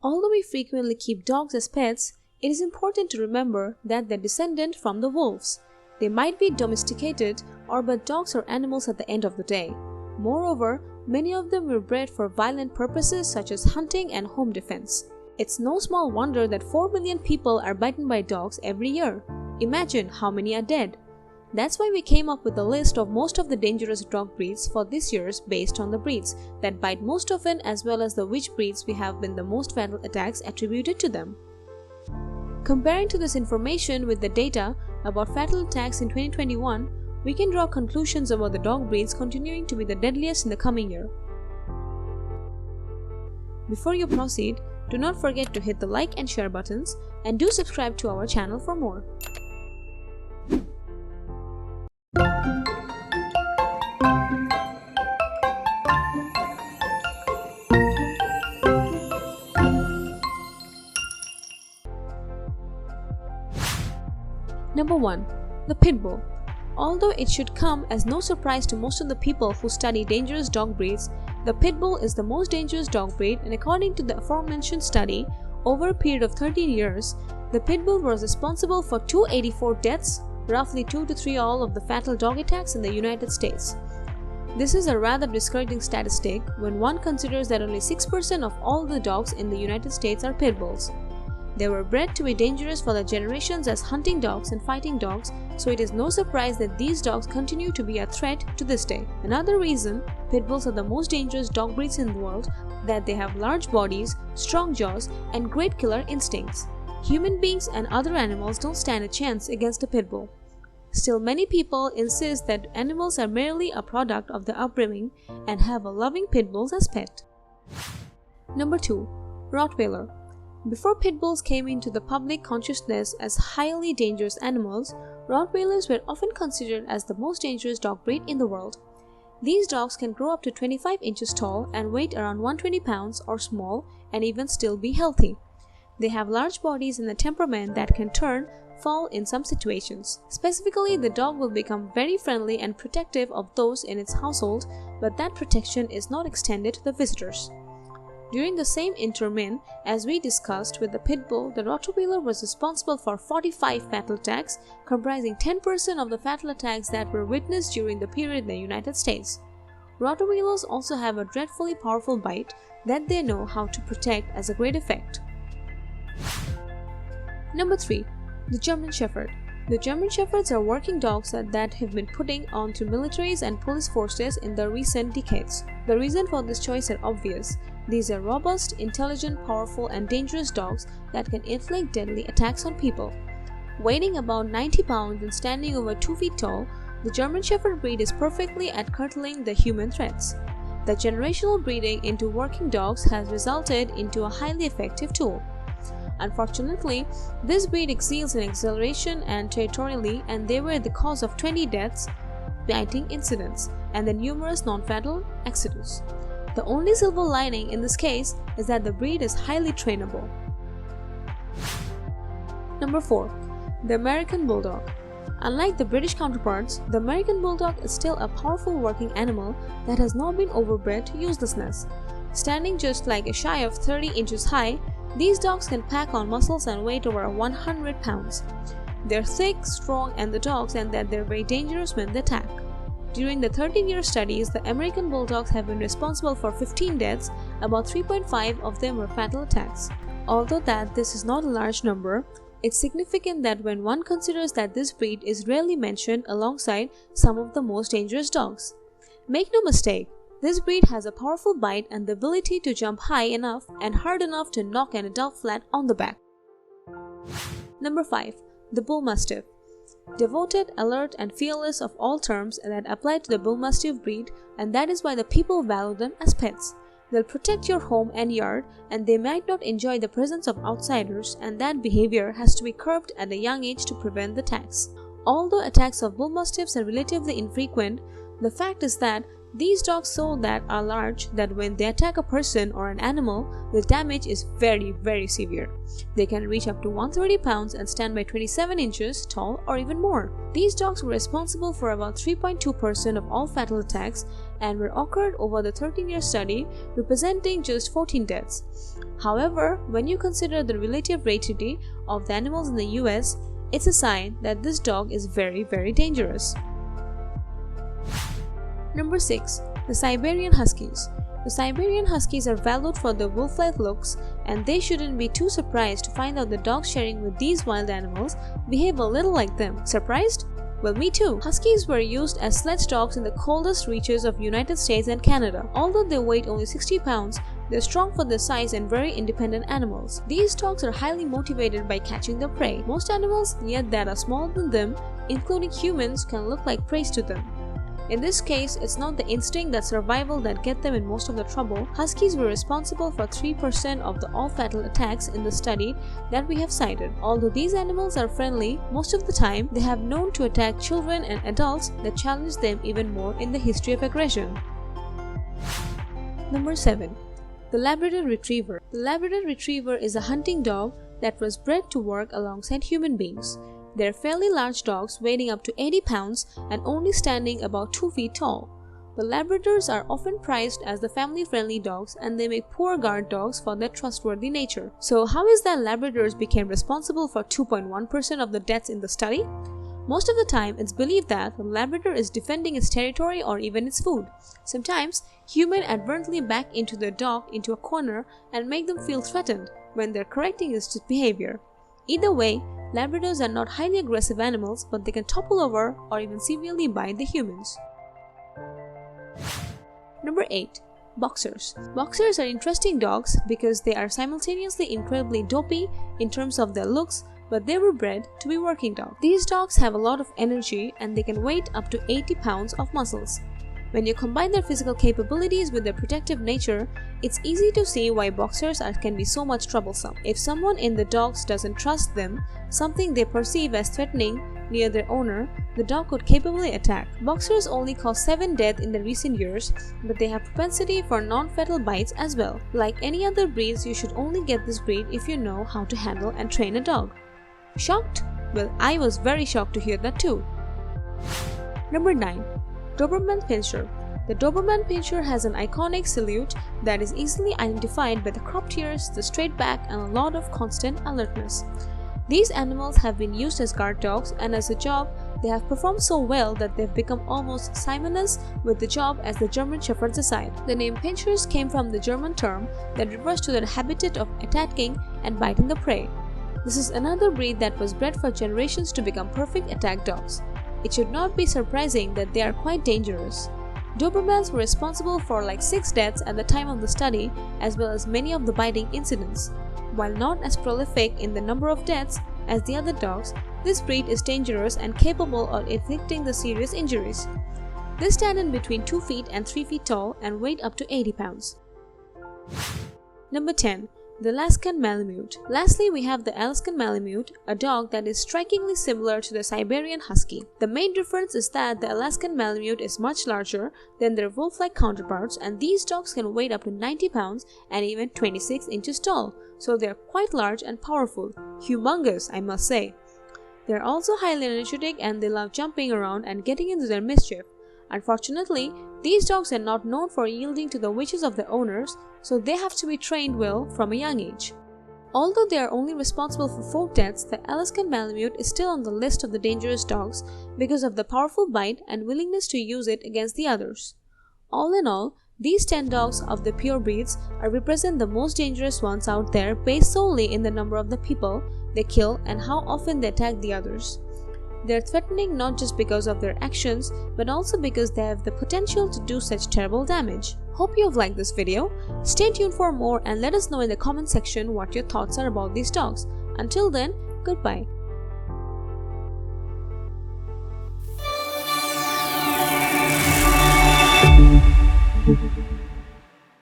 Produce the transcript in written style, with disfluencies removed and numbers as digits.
Although we frequently keep dogs as pets, it is important to remember that they're descended from the wolves. They might be domesticated, but dogs are animals at the end of the day. Moreover, many of them were bred for violent purposes such as hunting and home defense. It's no small wonder that 4 million people are bitten by dogs every year. Imagine how many are dead. That's why we came up with a list of most of the dangerous dog breeds for this year based on the breeds that bite most often as well as the which breeds we have been the most fatal attacks attributed to them. Comparing to this information with the data about fatal attacks in 2021, we can draw conclusions about the dog breeds continuing to be the deadliest in the coming year. Before you proceed, do not forget to hit the like and share buttons and do subscribe to our channel for more. Number 1. The Pitbull. Although it should come as no surprise to most of the people who study dangerous dog breeds, the Pitbull is the most dangerous dog breed, and according to the aforementioned study, over a period of 13 years, the Pitbull was responsible for 284 deaths, roughly 2 to 3 all of the fatal dog attacks in the United States. This is a rather discouraging statistic when one considers that only 6% of all the dogs in the United States are Pitbulls. They were bred to be dangerous for their generations as hunting dogs and fighting dogs, so it is no surprise that these dogs continue to be a threat to this day. Another reason Pitbulls are the most dangerous dog breeds in the world that they have large bodies, strong jaws, and great killer instincts. Human beings and other animals don't stand a chance against a Pitbull. Still, many people insist that animals are merely a product of their upbringing and have a loving Pitbulls as pet. Number 2. Rottweiler. Before Pitbulls came into the public consciousness as highly dangerous animals, Rottweilers were often considered as the most dangerous dog breed in the world. These dogs can grow up to 25 inches tall and weight around 120 pounds or small and even still be healthy. They have large bodies and a temperament that can fall in some situations. Specifically, the dog will become very friendly and protective of those in its household, but that protection is not extended to the visitors. During the same intermin, as we discussed with the Pitbull, the Rottweiler was responsible for 45 fatal attacks, comprising 10% of the fatal attacks that were witnessed during the period in the United States. Rottweilers also have a dreadfully powerful bite that they know how to protect as a great effect. Number 3. The German Shepherd. The German Shepherds are working dogs that have been putting onto militaries and police forces in the recent decades. The reason for this choice are obvious. These are robust, intelligent, powerful, and dangerous dogs that can inflict deadly attacks on people. Weighing about 90 pounds and standing over 2 feet tall, the German Shepherd breed is perfectly at curtailing the human threats. The generational breeding into working dogs has resulted into a highly effective tool. Unfortunately, this breed excels in acceleration and territorially, and they were the cause of 20 deaths, biting incidents, and the numerous non-fatal accidents. The only silver lining in this case is that the breed is highly trainable. Number 4. The American Bulldog. Unlike the British counterparts, the American Bulldog is still a powerful working animal that has not been overbred to uselessness. Standing just like a shy of 30 inches high, these dogs can pack on muscles and weight over 100 pounds. They're thick, strong, and that they're very dangerous when they attack. During the 13-year studies, the American Bulldogs have been responsible for 15 deaths, about 3.5 of them were fatal attacks. Although this is not a large number, it's significant that when one considers that this breed is rarely mentioned alongside some of the most dangerous dogs. Make no mistake, this breed has a powerful bite and the ability to jump high enough and hard enough to knock an adult flat on the back. Number 5. The Bull Mastiff. Devoted, alert, and fearless of all terms that apply to the Bull Mastiff breed, and that is why the people value them as pets. They'll protect your home and yard, and they might not enjoy the presence of outsiders, and that behavior has to be curbed at a young age to prevent the attacks. Although attacks of Bull Mastiffs are relatively infrequent, the fact is that These dogs so that are large that when they attack a person or an animal, the damage is very severe. They can reach up to 130 pounds and stand by 27 inches tall or even more. These dogs were responsible for about 3.2% of all fatal attacks and were occurred over the 13-year study, representing just 14 deaths. However, when you consider the relative rareity of the animals in the US, it's a sign that this dog is very dangerous. Number 6. The Siberian Huskies. The Siberian Huskies are valued for their wolf-like looks, and they shouldn't be too surprised to find out the dogs sharing with these wild animals behave a little like them. Surprised? Well, me too. Huskies were used as sledge dogs in the coldest reaches of United States and Canada. Although they weigh only 60 pounds, they're strong for their size and very independent animals. These dogs are highly motivated by catching their prey. Most animals, yet that are smaller than them, including humans, can look like prey to them. In this case, it's not the instinct that survival that get them in most of the trouble. Huskies were responsible for 3% of the all fatal attacks in the study that we have cited. Although these animals are friendly, most of the time they have known to attack children and adults that challenge them even more in the history of aggression. Number 7. The Labrador Retriever. The Labrador Retriever is a hunting dog that was bred to work alongside human beings. They're fairly large dogs weighing up to 80 pounds and only standing about 2 feet tall. The Labradors are often prized as the family-friendly dogs, and they make poor guard dogs for their trustworthy nature. So how is that Labradors became responsible for 2.1% of the deaths in the study? Most of the time, it's believed that the Labrador is defending its territory or even its food. Sometimes, humans advertently back into their dog into a corner and make them feel threatened when they're correcting its behavior. Either way, Labradors are not highly aggressive animals, but they can topple over or even severely bite the humans. Number 8. Boxers. Boxers are interesting dogs because they are simultaneously incredibly dopey in terms of their looks, but they were bred to be working dogs. These dogs have a lot of energy and they can weigh up to 80 pounds of muscles. When you combine their physical capabilities with their protective nature, it's easy to see why boxers can be so much troublesome. If someone in the dogs doesn't trust them, something they perceive as threatening near their owner, the dog could capably attack. Boxers only caused 7 deaths in the recent years, but they have propensity for non-fatal bites as well. Like any other breeds, you should only get this breed if you know how to handle and train a dog. Shocked? Well, I was very shocked to hear that too. Number 9. Doberman Pinscher. The Doberman Pinscher has an iconic silhouette that is easily identified by the cropped ears, the straight back, and a lot of constant alertness. These animals have been used as guard dogs, and as a job, they have performed so well that they've become almost synonymous with the job as the German Shepherds aside. The name Pinschers came from the German term that refers to their habitat of attacking and biting the prey. This is another breed that was bred for generations to become perfect attack dogs. It should not be surprising that they are quite dangerous. Dobermans were responsible for like 6 deaths at the time of the study, as well as many of the biting incidents. While not as prolific in the number of deaths as the other dogs, this breed is dangerous and capable of inflicting the serious injuries. They stand in between 2 feet and 3 feet tall and weigh up to 80 pounds. Number 10. The Alaskan Malamute. Lastly, we have the Alaskan Malamute, a dog that is strikingly similar to the Siberian Husky. The main difference is that the Alaskan Malamute is much larger than their wolf-like counterparts, and these dogs can weigh up to 90 pounds and even 26 inches tall, so they are quite large and powerful. Humongous, I must say. They are also highly energetic and they love jumping around and getting into their mischief. Unfortunately, these dogs are not known for yielding to the wishes of their owners, so they have to be trained well from a young age. Although they are only responsible for 4 deaths, the Alaskan Malamute is still on the list of the dangerous dogs because of the powerful bite and willingness to use it against the others. All in all, these 10 dogs of the pure breeds represent the most dangerous ones out there based solely in the number of the people they kill and how often they attack the others. They are threatening not just because of their actions, but also because they have the potential to do such terrible damage. Hope you have liked this video. Stay tuned for more and let us know in the comment section what your thoughts are about these dogs. Until then, goodbye.